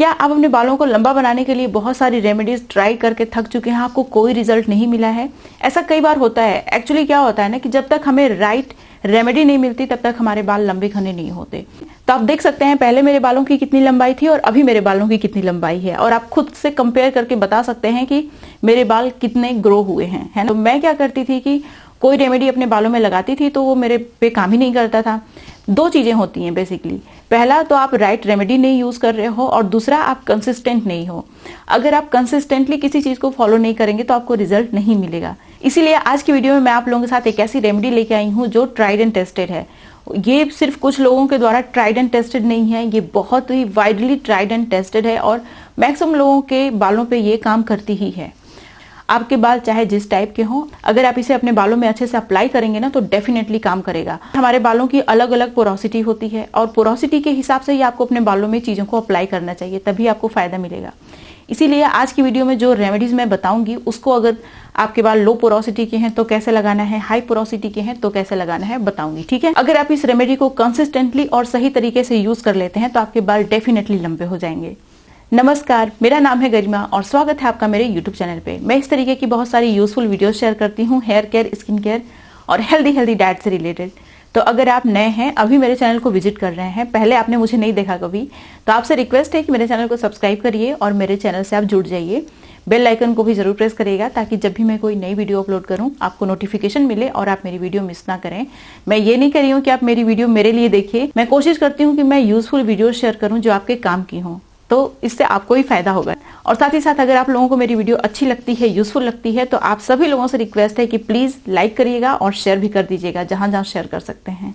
क्या आप अपने बालों को लंबा बनाने के लिए बहुत सारी रेमेडीज ट्राई करके थक चुके हैं, आपको कोई रिजल्ट नहीं मिला है? ऐसा कई बार होता है। एक्चुअली क्या होता है ना कि जब तक हमें राइट रेमेडी नहीं मिलती तब तक हमारे बाल लंबे घने नहीं होते। तो आप देख सकते हैं पहले मेरे बालों की कितनी लंबाई थी और अभी मेरे बालों की कितनी लंबाई है, और आप खुद से कंपेयर करके बता सकते हैं कि मेरे बाल कितने ग्रो हुए हैं, है ना। तो मैं क्या करती थी कि कोई रेमेडी अपने बालों में लगाती थी तो वो मेरे पे काम ही नहीं करता था। दो चीजें होती हैं बेसिकली, पहला तो आप राइट रेमेडी नहीं यूज कर रहे हो और दूसरा आप कंसिस्टेंट नहीं हो। अगर आप कंसिस्टेंटली किसी चीज को फॉलो नहीं करेंगे तो आपको रिजल्ट नहीं मिलेगा। इसीलिए आज की वीडियो में मैं आप लोगों के साथ एक ऐसी रेमेडी लेके आई हूँ जो ट्राइड एंड टेस्टेड है। ये सिर्फ कुछ लोगों के द्वारा ट्राइड एंड टेस्टेड नहीं है, ये बहुत ही वाइडली ट्राइड एंड टेस्टेड है और मैक्सिमम लोगों के बालों पे ये काम करती ही है। आपके बाल चाहे जिस टाइप के हों, अगर आप इसे अपने बालों में अच्छे से अप्लाई करेंगे ना तो डेफिनेटली काम करेगा। हमारे बालों की अलग अलग पोरोसिटी होती है और पोरोसिटी के हिसाब से ही आपको अपने बालों में चीजों को अप्लाई करना चाहिए, तभी आपको फायदा मिलेगा। इसीलिए आज की वीडियो में जो रेमेडीज मैं बताऊंगी उसको अगर आपके बाल लो पोरोसिटी के हैं तो कैसे लगाना है, हाई पोरोसिटी के हैं तो कैसे लगाना है बताऊंगी, ठीक है। अगर आप इस रेमेडी को कंसिस्टेंटली और सही तरीके से यूज कर लेते हैं तो आपके बाल डेफिनेटली लंबे हो जाएंगे। नमस्कार, मेरा नाम है गरिमा और स्वागत है आपका मेरे YouTube चैनल पे। मैं इस तरीके की बहुत सारी यूजफुल वीडियोस शेयर करती हूँ हेयर केयर, स्किन केयर और हेल्दी डाइट से रिलेटेड। तो अगर आप नए हैं, अभी मेरे चैनल को विजिट कर रहे हैं, पहले आपने मुझे नहीं देखा कभी, तो आपसे रिक्वेस्ट है कि मेरे चैनल को सब्सक्राइब करिए और मेरे चैनल से आप जुड़ जाइए। बेल आइकन को भी जरूर प्रेस करिएगा ताकि जब भी मैं कोई नई वीडियो अपलोड करूं आपको नोटिफिकेशन मिले और आप मेरी वीडियो मिस ना करें। मैं ये नहीं कर रही हूँ कि आप मेरी वीडियो मेरे लिए देखिए, मैं कोशिश करती हूँ कि मैं यूजफुल वीडियो शेयर करूँ जो आपके काम की हों, तो इससे आपको ही फायदा होगा। और साथ ही साथ अगर आप लोगों को मेरी वीडियो अच्छी लगती है, यूजफुल लगती है, तो आप सभी लोगों से रिक्वेस्ट है कि प्लीज लाइक करिएगा और शेयर भी कर दीजिएगा जहां जहां शेयर कर सकते हैं।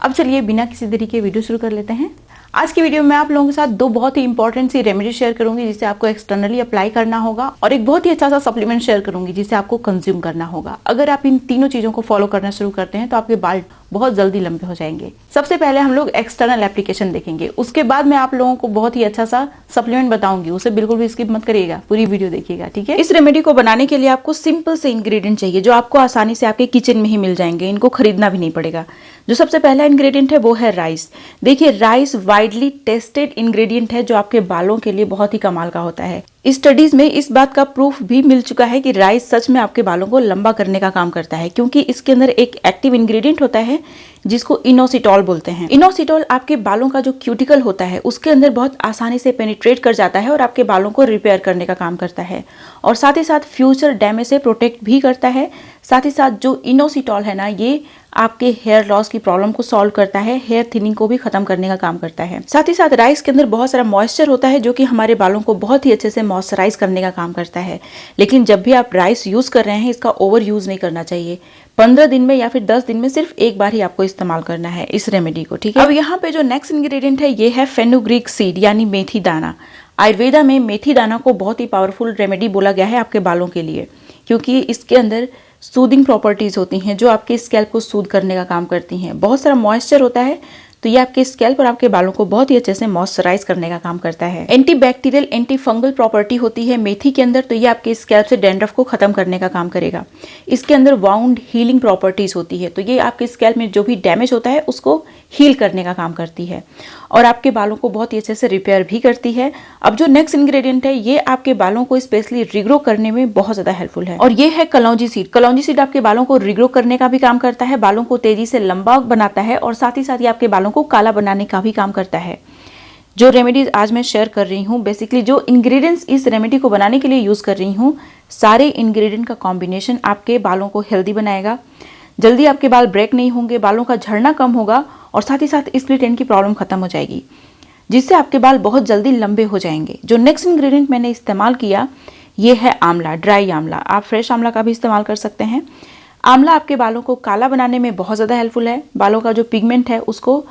अब चलिए बिना किसी देरी के वीडियो शुरू कर लेते हैं। आज की वीडियो में आप लोगों के साथ दो बहुत ही इंपॉर्टेंट सी रेमेडी शेयर करूंगी जिसे आपको एक्सटर्नली अप्लाई करना होगा, और एक बहुत ही अच्छा सा सप्लीमेंट शेयर करूंगी जिसे आपको कंज्यूम करना होगा। अगर आप इन तीनों चीजों को फॉलो करना शुरू करते हैं तो आपके बाल बहुत जल्दी लंबे हो जाएंगे। सबसे पहले हम लोग एक्सटर्नल एप्लीकेशन देखेंगे, उसके बाद मैं आप लोगों को बहुत ही अच्छा सा सप्लीमेंट बताऊंगी, उसे बिल्कुल भी स्किप मत करिएगा, पूरी वीडियो देखिएगा, ठीक है। इस रेमेडी को बनाने के लिए आपको सिंपल से इंग्रेडिएंट चाहिए जो आपको आसानी से आपके किचन में ही मिल जाएंगे, इनको खरीदना भी नहीं पड़ेगा। जो सबसे पहला इंग्रेडिएंट है वो है राइस। देखिए, राइस वाइडली टेस्टेड इंग्रेडिएंट है जो आपके बालों के लिए बहुत ही कमाल का होता है। स्टडीज में इस बात का प्रूफ भी मिल चुका है कि राइस सच में आपके बालों को लंबा करने का काम करता है, क्योंकि इसके अंदर एक एक्टिव इंग्रेडिएंट होता है जिसको इनोसिटॉल बोलते हैं। इनोसिटॉल आपके बालों का जो क्यूटिकल होता है उसके अंदर बहुत आसानी से पेनिट्रेट कर जाता है और आपके बालों को रिपेयर करने का काम करता है, और साथ ही साथ फ्यूचर डैमेज से प्रोटेक्ट भी करता है। साथ ही साथ जो इनोसिटॉल है ना, ये आपके हेयर लॉस की प्रॉब्लम को सॉल्व करता है, हेयर थिनिंग को भी खत्म करने का काम करता है। साथ ही साथ राइस के अंदर बहुत सारा मॉइस्चर होता है जो कि हमारे बालों को बहुत ही अच्छे से मॉइस्चराइज करने का काम करता है। लेकिन जब भी आप राइस यूज कर रहे हैं इसका ओवर यूज नहीं करना चाहिए। 15 दिन में या फिर 10 दिन में सिर्फ एक बार ही आपको इस्तेमाल करना है इस रेमेडी को, ठीक है। अब यहाँ पे जो नेक्स्ट इंग्रेडिएंट है ये है फेनुग्रीक सीड यानी मेथी दाना। आयुर्वेदा में मेथी दाना को बहुत ही पावरफुल रेमेडी बोला गया है आपके बालों के लिए, क्योंकि इसके अंदर सूदिंग प्रॉपर्टीज होती हैं जो आपके स्कैल्प को सूद करने का काम करती हैं। बहुत सारा मॉइस्चर होता है तो ये आपके स्कैल्प और आपके बालों को बहुत ही अच्छे से मॉइस्चराइज करने का काम करता है। Anti bacterial, anti fungal property होती है मेथी के अंदर, तो ये आपके स्कैल्प से डैंड्रफ को खत्म करने का काम करेगा। इसके अंदर वाउंड हीलिंग प्रॉपर्टीज होती है, तो ये आपके स्कैल्प में जो भी डैमेज होता है उसको हील करने का काम करती है और आपके बालों को बहुत ही अच्छे से रिपेयर भी करती है। अब जो नेक्स्ट इंग्रेडिएंट है ये आपके बालों को स्पेशली रिग्रो करने में बहुत ज्यादा हेल्पफुल है, और ये है कलौंजी सीड। कलौंजी सीड आपके बालों को रिग्रो करने का भी काम करता है, बालों को तेजी से लंबा बनाता है और साथ ही साथ ये आपके बालों को काला बनाने का भी काम करता है। जो रेमेडीज आज मैं शेयर कर रही हूँ, बेसिकली जो इंग्रेडिएंट्स इस रेमेडी को बनाने के लिए यूज कर रही हूँ, सारे इंग्रेडिएंट का कॉम्बिनेशन आपके बालों को हेल्दी बनाएगा। जल्दी आपके बाल ब्रेक नहीं होंगे, बालों का झड़ना कम होगा और साथ ही साथ स्प्लिट एंड की प्रॉब्लम खत्म हो जाएगी, जिससे आपके बाल बहुत जल्दी लंबे हो जाएंगे। जो नेक्स्ट इंग्रेडिएंट मैंने इस्तेमाल किया ये है आंवला, ड्राई आंवला। आप फ्रेश आंवला का भी इस्तेमाल कर सकते हैं। आंवला आपके बालों को काला बनाने में बहुत ज़्यादा हेल्पफुल है। बालों का जो पिगमेंट है उसको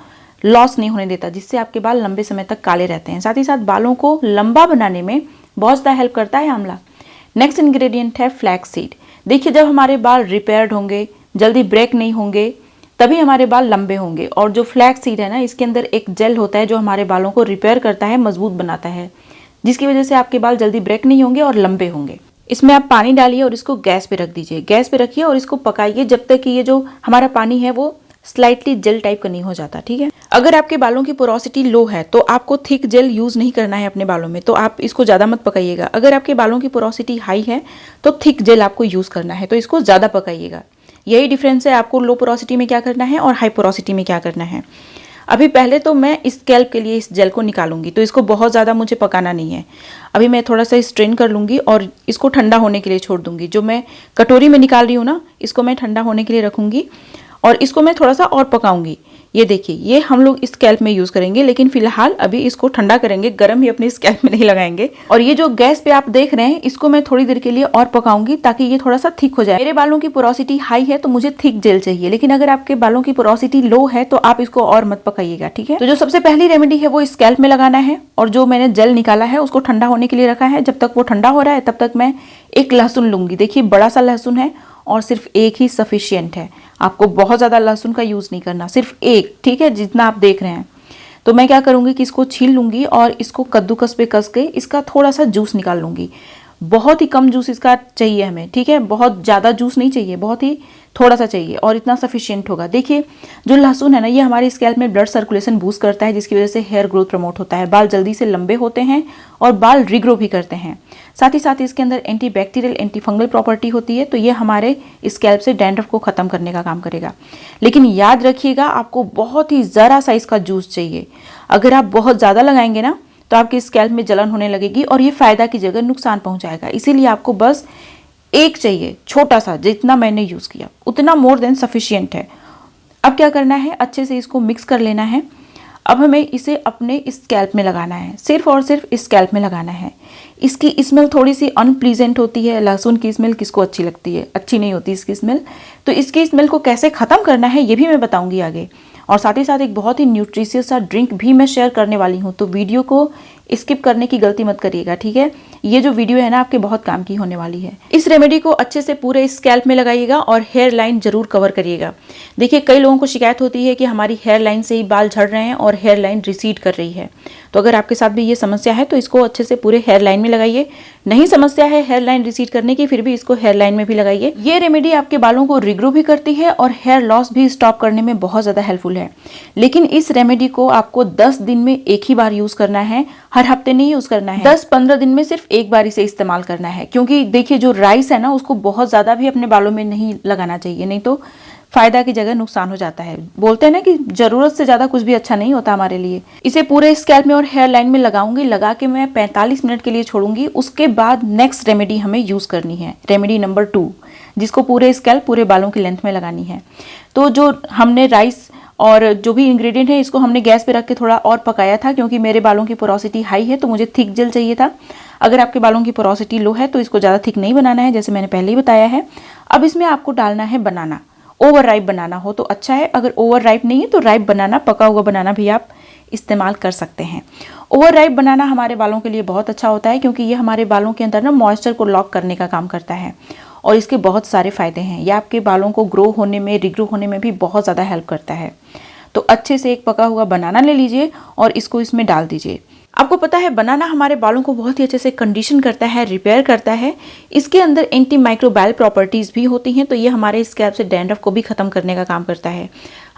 लॉस नहीं होने देता, जिससे आपके बाल लंबे समय तक काले रहते हैं। साथ ही साथ बालों को लंबा बनाने में बहुत ज़्यादा हेल्प करता है आंवला। नेक्स्ट इंग्रेडिएंट है फ्लैक्स सीड। देखिए, जब हमारे बाल रिपेयर्ड होंगे, जल्दी ब्रेक नहीं होंगे, तभी हमारे बाल लंबे होंगे। और जो फ्लैक्स सीड है ना, इसके अंदर एक जेल होता है जो हमारे बालों को रिपेयर करता है, मजबूत बनाता है, जिसकी वजह से आपके बाल जल्दी ब्रेक नहीं होंगे और लंबे होंगे। इसमें आप पानी डालिए और इसको गैस पे रख दीजिए। गैस पे रखिए और इसको पकाइए जब तक कि ये जो हमारा पानी है वो स्लाइटली जेल टाइप का नहीं हो जाता, ठीक है। अगर आपके बालों की पोरोसिटी लो है तो आपको थिक जेल यूज़ नहीं करना है अपने बालों में, तो आप इसको ज़्यादा मत पकाइएगा। अगर आपके बालों की पोरोसिटी हाई है तो थिक जेल आपको यूज़ करना है, तो इसको ज़्यादा पकाइएगा। यही डिफरेंस है आपको लो पोरोसिटी में क्या करना है और हाई पोरोसिटी में क्या करना है। अभी पहले तो मैं इस स्कैल्प के लिए इस जेल को निकालूंगी, तो इसको बहुत ज़्यादा मुझे पकाना नहीं है। अभी मैं थोड़ा सा स्ट्रेन कर लूँगी और इसको ठंडा होने के लिए छोड़ दूँगी। जो मैं कटोरी में निकाल रही हूँ ना, इसको मैं ठंडा होने के लिए रखूँगी और इसको मैं थोड़ा सा और पकाऊंगी। ये देखिए, ये हम लोग इस स्कैल्प में यूज़ करेंगे, लेकिन फिलहाल अभी इसको ठंडा करेंगे, गर्म ही अपने स्कैल्प में नहीं लगाएंगे। और ये जो गैस पे आप देख रहे हैं, इसको मैं थोड़ी देर के लिए और पकाऊंगी ताकि ये थोड़ा सा थिक हो जाए। मेरे बालों की पोरोसिटी हाई है तो मुझे थिक जेल चाहिए, लेकिन अगर आपके बालों की पोरोसिटी लो है तो आप इसको और मत पकाइएगा, ठीक है। तो जो सबसे पहली रेमेडी है वो स्कैल्प में लगाना है, और जो मैंने जेल निकाला है उसको ठंडा होने के लिए रखा है। जब तक वो ठंडा हो रहा है तब तक मैं एक लहसुन लूंगी। देखिए, बड़ा सा लहसुन है और सिर्फ एक ही सफिशिएंट है। आपको बहुत ज़्यादा लहसुन का यूज़ नहीं करना, सिर्फ एक, ठीक है, जितना आप देख रहे हैं। तो मैं क्या करूँगी कि इसको छील लूँगी और इसको कद्दूकस पे कस के इसका थोड़ा सा जूस निकाल लूँगी। बहुत ही कम जूस इसका चाहिए हमें, ठीक है, बहुत ज़्यादा जूस नहीं चाहिए, बहुत ही थोड़ा सा चाहिए और इतना सफिशिएंट होगा। देखिए, जो लहसुन है ना, ये हमारे स्कैल्प में ब्लड सर्कुलेशन बूस्ट करता है, जिसकी वजह से हेयर ग्रोथ प्रमोट होता है, बाल जल्दी से लंबे होते हैं और बाल रिग्रो भी करते हैं। साथ ही साथ इसके अंदर anti bacterial, anti fungal property होती है, तो ये हमारे स्कैल्प से डैंड्रफ को खत्म करने का काम करेगा। लेकिन याद रखिएगा, आपको बहुत ही ज़रा सा इसका जूस चाहिए। अगर आप बहुत ज़्यादा लगाएंगे ना तो आपके स्कैल्प में जलन होने लगेगी और ये फायदा की जगह नुकसान पहुंचाएगा। इसीलिए आपको बस एक चाहिए, छोटा सा, जितना मैंने यूज़ किया उतना मोर देन सफिशिएंट है। अब क्या करना है, अच्छे से इसको मिक्स कर लेना है। अब हमें इसे अपने स्कैल्प में लगाना है, सिर्फ और सिर्फ स्कैल्प में लगाना है। इसकी स्मेल थोड़ी सी अनप्लीजेंट होती है। लहसुन की स्मेल किसको अच्छी लगती है? अच्छी नहीं होती इसकी स्मेल। तो इसकी स्मेल को कैसे ख़त्म करना है ये भी मैं बताऊंगी आगे। और साथ ही साथ एक बहुत ही न्यूट्रिशियस सा ड्रिंक भी मैं शेयर करने वाली हूँ, तो वीडियो को स्किप करने की गलती मत करिएगा, ठीक है। ये जो वीडियो है ना, आपके बहुत काम की होने वाली है। इस रेमेडी को अच्छे से पूरे स्कैल्प में लगाइएगा और हेयर लाइन जरूर कवर करिएगा। देखिए, कई लोगों को शिकायत होती है कि हमारी हेयर लाइन से ही बाल झड़ रहे हैं और हेयर लाइन रिसीड कर रही है। तो अगर आपके साथ भी ये समस्या है तो इसको अच्छे से पूरे हेयर लाइन में लगाइए। नहीं समस्या है हेयर लाइन रिसीड करने की, फिर भी इसको हेयर लाइन में भी लगाइए। ये रेमेडी आपके बालों को रिग्रो भी करती है और हेयर लॉस भी स्टॉप करने में बहुत ज़्यादा हेल्पफुल है। लेकिन इस रेमेडी को आपको 10 दिन में एक ही बार यूज़ करना है, हर हफ्ते नहीं यूज़ करना है। 10-15 दिन में सिर्फ एक बार इसे इस्तेमाल करना है, क्योंकि देखिए, जो राइस है ना, उसको बहुत ज़्यादा भी अपने बालों में नहीं लगाना चाहिए, नहीं तो फायदा की जगह नुकसान हो जाता है। बोलते हैं ना कि जरूरत से ज्यादा कुछ भी अच्छा नहीं होता हमारे लिए। इसे पूरे स्कैल्प में और हेयर लाइन में लगाऊंगी, लगा के मैं 45 मिनट के लिए छोड़ूंगी। उसके बाद नेक्स्ट रेमेडी हमें यूज करनी है, रेमेडी नंबर 2, जिसको पूरे स्कैल्प, पूरे बालों की लेंथ में लगानी है। तो जो हमने राइस और जो भी इंग्रेडिएंट है, इसको हमने गैस पे रख के थोड़ा और पकाया था, क्योंकि मेरे बालों की पोरोसिटी हाई है तो मुझे थिक जेल चाहिए था। अगर आपके बालों की पोरोसिटी लो है तो इसको ज़्यादा थिक नहीं बनाना है, जैसे मैंने पहले ही बताया है। अब इसमें आपको डालना है बनाना। ओवर राइप बनाना हो तो अच्छा है, अगर ओवर राइप नहीं है तो राइप बनाना, पका हुआ बनाना भी आप इस्तेमाल कर सकते हैं। ओवर राइप बनाना हमारे बालों के लिए बहुत अच्छा होता है, क्योंकि ये हमारे बालों के अंदर ना मॉइस्चर को लॉक करने का काम करता है और इसके बहुत सारे फायदे हैं। यह आपके बालों को ग्रो होने में, रिग्रो होने में भी बहुत ज़्यादा हेल्प करता है। तो अच्छे से एक पका हुआ बनाना ले लीजिए और इसको इसमें डाल दीजिए। आपको पता है, बनाना हमारे बालों को बहुत ही अच्छे से कंडीशन करता है, रिपेयर करता है। इसके अंदर एंटी माइक्रोबायल प्रॉपर्टीज़ भी होती हैं, तो ये हमारे स्कैल्प से डैंड्रफ को भी ख़त्म करने का काम करता है।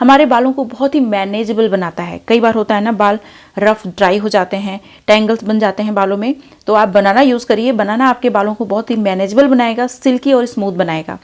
हमारे बालों को बहुत ही मैनेजेबल बनाता है। कई बार होता है ना, बाल रफ ड्राई हो जाते हैं, टैंगल्स बन जाते हैं बालों में, तो आप बनाना यूज़ करिए। बनाना आपके बालों को बहुत ही मैनेजेबल बनाएगा, सिल्की और स्मूथ बनाएगा।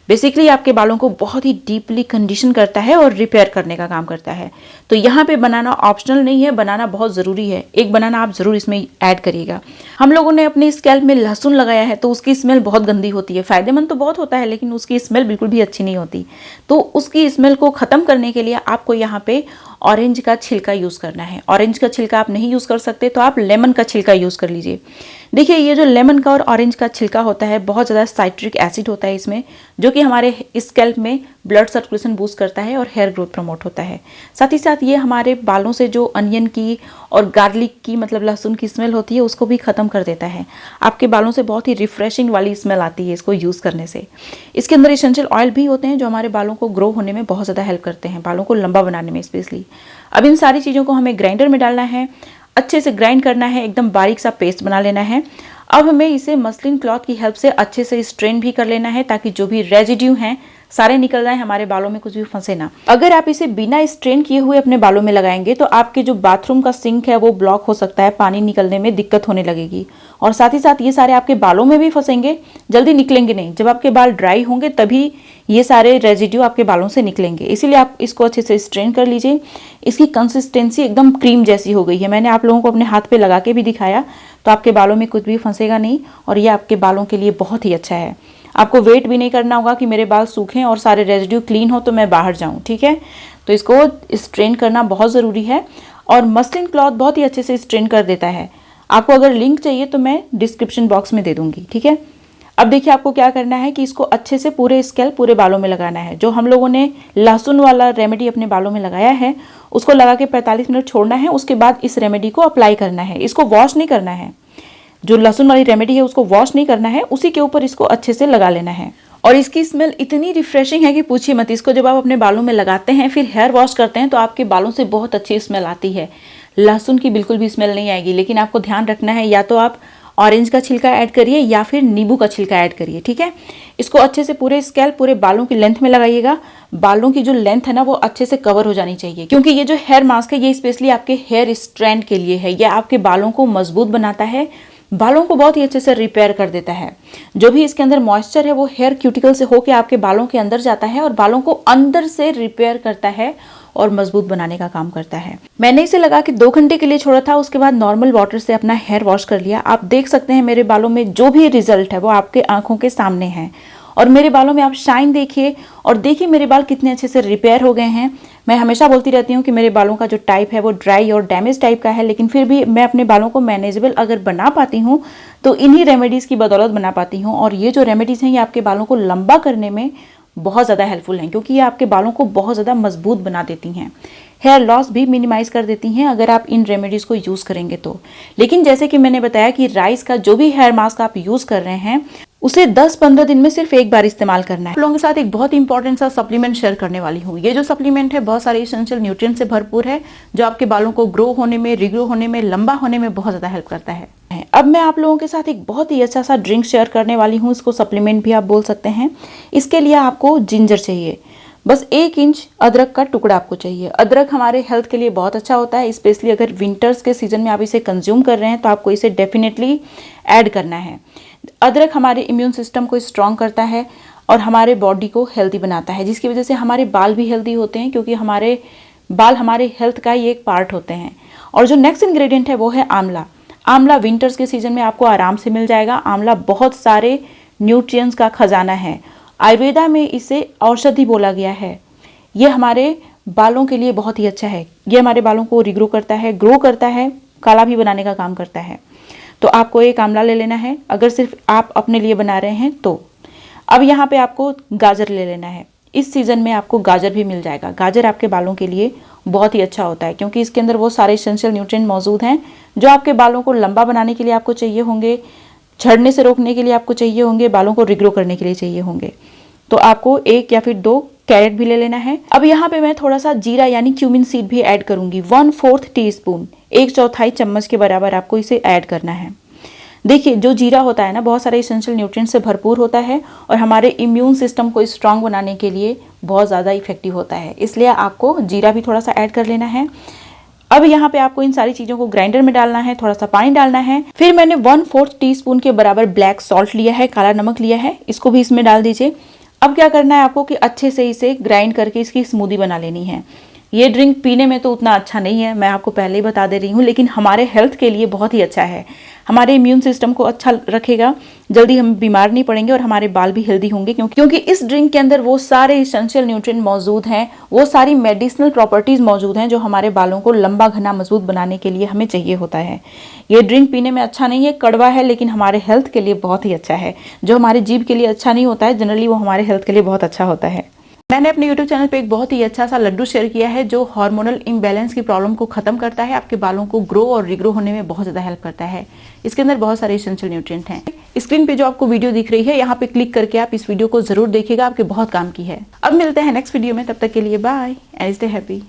बेसिकली आपके बालों को बहुत ही डीपली कंडीशन करता है और रिपेयर करने का काम करता है। तो यहाँ पे बनाना ऑप्शनल नहीं है, बनाना बहुत ज़रूरी है। एक बनाना आप ज़रूर इसमें ऐड करिएगा। हम लोगों ने अपने स्कैल्प में लहसुन लगाया है तो उसकी स्मेल बहुत गंदी होती है। फ़ायदेमंद तो बहुत होता है, लेकिन उसकी स्मेल बिल्कुल भी अच्छी नहीं होती। तो उसकी स्मेल को ख़त्म करने के लिए आपको यहाँ पे ऑरेंज का छिलका यूज़ करना है। ऑरेंज का छिलका आप नहीं यूज़ कर सकते तो आप लेमन का छिलका यूज़ कर लीजिए। देखिए, ये जो लेमन का और ऑरेंज का छिलका होता है, बहुत ज़्यादा साइट्रिक एसिड होता है इसमें, जो कि हमारे स्कैल्प में ब्लड सर्कुलेशन बूस्ट करता है और हेयर ग्रोथ प्रमोट होता है। साथ ही साथ ये हमारे बालों से जो अनियन की और गार्लिक की, मतलब लहसुन की स्मेल होती है, उसको भी ख़त्म कर देता है। आपके बालों से बहुत ही रिफ्रेशिंग वाली स्मेल आती है इसको यूज़ करने से। इसके अंदर एसेंशियल ऑयल भी होते हैं जो हमारे बालों को ग्रो होने में बहुत ज़्यादा हेल्प करते हैं, बालों को लंबा बनाने में स्पेशली। अब इन सारी चीज़ों को हमें ग्राइंडर में डालना है, अच्छे से ग्राइंड करना है, एकदम बारीक सा पेस्ट बना लेना है। अब हमें इसे मसलिन क्लॉथ की हेल्प से अच्छे से स्ट्रेन भी कर लेना है, ताकि जो भी रेजिड्यू हैं सारे निकल जाए, हमारे बालों में कुछ भी फंसे ना। अगर आप इसे बिना स्ट्रेन किए हुए अपने बालों में लगाएंगे तो आपके जो बाथरूम का सिंक है वो ब्लॉक हो सकता है, पानी निकलने में दिक्कत होने लगेगी और साथ ही साथ ये सारे आपके बालों में भी फंसेंगे, जल्दी निकलेंगे नहीं। जब आपके बाल ड्राई होंगे तभी ये सारे रेजिड्यू आपके बालों से निकलेंगे। इसीलिए आप इसको अच्छे से स्ट्रेन कर लीजिए। इसकी कंसिस्टेंसी एकदम क्रीम जैसी हो गई है। मैंने आप लोगों को अपने हाथ पे लगा के भी दिखाया, तो आपके बालों में कुछ भी फंसेगा नहीं और ये आपके बालों के लिए बहुत ही अच्छा है। आपको वेट भी नहीं करना होगा कि मेरे बाल सूखें और सारे रेजिड्यू क्लीन हो तो मैं बाहर जाऊं, ठीक है। तो इसको स्ट्रेन करना बहुत ज़रूरी है और मसलिन क्लॉथ बहुत ही अच्छे से स्ट्रेन कर देता है। आपको अगर लिंक चाहिए तो मैं डिस्क्रिप्शन बॉक्स में दे दूंगी, ठीक है। अब देखिए आपको क्या करना है कि इसको अच्छे से पूरे स्कैल्प पूरे बालों में लगाना है। जो हम लोगों ने लहसुन वाला रेमेडी अपने बालों में लगाया है उसको लगा के 45 मिनट छोड़ना है। उसके बाद इस रेमेडी को अप्लाई करना है। इसको वॉश नहीं करना है, जो लहसुन वाली रेमेडी है उसको वॉश नहीं करना है, उसी के ऊपर इसको अच्छे से लगा लेना है। और इसकी स्मेल इतनी रिफ्रेशिंग है कि पूछिए मत। इसको जब आप अपने बालों में लगाते हैं फिर हेयर वॉश करते हैं तो आपके बालों से बहुत अच्छी स्मेल आती है। लहसुन की बिल्कुल भी स्मेल नहीं आएगी। लेकिन आपको ध्यान रखना है, या तो आप ऑरेंज का छिलका ऐड करिए या फिर नींबू का छिलका ऐड करिए, ठीक है। इसको अच्छे से पूरे स्कैल्प पूरे बालों की लेंथ में लगाइएगा। बालों की जो लेंथ है ना वो अच्छे से कवर हो जानी चाहिए, क्योंकि ये जो हेयर मास्क है ये स्पेशली आपके हेयर स्ट्रैंड के लिए है। यह आपके बालों को मजबूत बनाता है, बालों को बहुत ही अच्छे से रिपेयर कर देता है। जो भी इसके अंदर मॉइस्चर है वो हेयर क्यूटिकल से होकर आपके बालों के अंदर जाता है और बालों को अंदर से रिपेयर करता है और मजबूत बनाने का काम करता है। मैंने इसे लगा के 2 घंटे के लिए छोड़ा था। उसके बाद नॉर्मल वाटर से अपना हेयर वॉश कर लिया। आप देख सकते हैं मेरे बालों में जो भी रिजल्ट है वो आपके आंखों के सामने है। और मेरे बालों में आप शाइन देखिए और देखिए मेरे बाल कितने अच्छे से रिपेयर हो गए हैं। मैं हमेशा बोलती रहती हूँ कि मेरे बालों का जो टाइप है वो ड्राई और डैमेज टाइप का है, लेकिन फिर भी मैं अपने बालों को मैनेजेबल अगर बना पाती हूँ तो इन्हीं रेमेडीज़ की बदौलत बना पाती हूँ। और ये जो रेमेडीज़ हैं ये आपके बालों को लंबा करने में बहुत ज़्यादा हेल्पफुल हैं, क्योंकि ये आपके बालों को बहुत ज़्यादा मजबूत बना देती हैं। हेयर लॉस भी मिनिमाइज कर देती हैं अगर आप इन रेमेडीज़ को यूज़ करेंगे तो। लेकिन जैसे कि मैंने बताया कि राइस का जो भी हेयर मास्क आप यूज़ कर रहे हैं उसे 10-15 दिन में सिर्फ एक बार इस्तेमाल करना है। आप लोगों के साथ एक बहुत इंपॉर्टेंट सा सप्लीमेंट शेयर करने वाली हूँ। ये जो सप्लीमेंट है बहुत सारे एसेंशियल न्यूट्रिएंट से भरपूर है, जो आपके बालों को ग्रो होने में, रिग्रो होने में, लंबा होने में बहुत ज़्यादा हेल्प करता है। अब मैं आप लोगों के साथ एक बहुत ही अच्छा सा ड्रिंक शेयर करने वाली हूँ। इसको सप्लीमेंट भी आप बोल सकते हैं। इसके लिए आपको जिंजर चाहिए, बस 1 इंच अदरक का टुकड़ा आपको चाहिए। अदरक हमारे हेल्थ के लिए बहुत अच्छा होता है, स्पेशली अगर विंटर्स के सीजन में आप इसे कंज्यूम कर रहे हैं तो आपको इसे डेफिनेटली ऐड करना है। अदरक हमारे इम्यून सिस्टम को स्ट्रॉन्ग करता है और हमारे बॉडी को हेल्दी बनाता है, जिसकी वजह से हमारे बाल भी हेल्दी होते हैं, क्योंकि हमारे बाल हमारे हेल्थ का ही एक पार्ट होते हैं। और जो नेक्स्ट इंग्रेडिएंट है वो है आंवला। आंवला विंटर्स के सीजन में आपको आराम से मिल जाएगा। आंवला बहुत सारे न्यूट्रिएंट्स का खजाना है। आयुर्वेदा में इसे औषधि बोला गया है। ये हमारे बालों के लिए बहुत ही अच्छा है। ये हमारे बालों को रिग्रो करता है, ग्रो करता है, काला भी बनाने का काम करता है। तो आपको एक आंवला ले लेना है अगर सिर्फ आप अपने लिए बना रहे हैं तो। अब यहाँ पे आपको गाजर ले लेना है। इस सीजन में आपको गाजर भी मिल जाएगा। गाजर आपके बालों के लिए बहुत ही अच्छा होता है, क्योंकि इसके अंदर वो सारे एसेंशियल न्यूट्रिएंट मौजूद हैं जो आपके बालों को लंबा बनाने के लिए आपको चाहिए होंगे, झड़ने से रोकने के लिए आपको चाहिए होंगे, बालों को रिग्रो करने के लिए चाहिए होंगे। तो आपको 1 या फिर 2 कैरेट भी ले लेना है। अब यहाँ पे मैं थोड़ा सा जीरा यानी क्यूमिन सीड भी ऐड करूंगी। 1/4 टीस्पून, 1/4 चम्मच के बराबर आपको इसे ऐड करना है। देखिए जो जीरा होता है ना बहुत सारे एसेंशियल न्यूट्रिएंट से भरपूर होता है और हमारे इम्यून सिस्टम को स्ट्रांग बनाने के लिए बहुत ज़्यादा इफेक्टिव होता है, इसलिए आपको जीरा भी थोड़ा सा ऐड कर लेना है। अब यहाँ पे आपको इन सारी चीज़ों को ग्राइंडर में डालना है, थोड़ा सा पानी डालना है। फिर मैंने 1/4 टीस्पून के बराबर ब्लैक सॉल्ट लिया है, काला नमक लिया है, इसको भी इसमें डाल दीजिए। अब क्या करना है आपको कि अच्छे से इसे ग्राइंड करके इसकी स्मूदी बना लेनी है। ये ड्रिंक पीने में तो उतना अच्छा नहीं है, मैं आपको पहले ही बता दे रही हूँ, लेकिन हमारे हेल्थ के लिए बहुत ही अच्छा है। हमारे इम्यून सिस्टम को अच्छा रखेगा, जल्दी हम बीमार नहीं पड़ेंगे और हमारे बाल भी हेल्दी होंगे, क्योंकि इस ड्रिंक के अंदर वो सारे एसेंशियल न्यूट्रिएंट मौजूद हैं, वो सारी मेडिसिनल प्रॉपर्टीज मौजूद हैं जो हमारे बालों को लंबा घना मजबूत बनाने के लिए हमें चाहिए होता है। ये ड्रिंक पीने में अच्छा नहीं है, कड़वा है, लेकिन हमारे हेल्थ के लिए बहुत ही अच्छा है। जो हमारे जीभ के लिए अच्छा नहीं होता है जनरली वो हमारे हेल्थ के लिए बहुत अच्छा होता है। मैंने अपने YouTube चैनल पे एक बहुत ही अच्छा सा लड्डू शेयर किया है जो हार्मोनल इम्बैलेंस की प्रॉब्लम को खत्म करता है, आपके बालों को ग्रो और रिग्रो होने में बहुत ज्यादा हेल्प करता है। इसके अंदर बहुत सारे एसेंशियल न्यूट्रिएंट हैं। स्क्रीन पे जो आपको वीडियो दिख रही है यहाँ पे क्लिक करके आप इस वीडियो को जरूर देखिएगा, आपके बहुत काम की है। अब मिलते हैं नेक्स्ट वीडियो में, तब तक के लिए बाय एंड स्टे हैप्पी।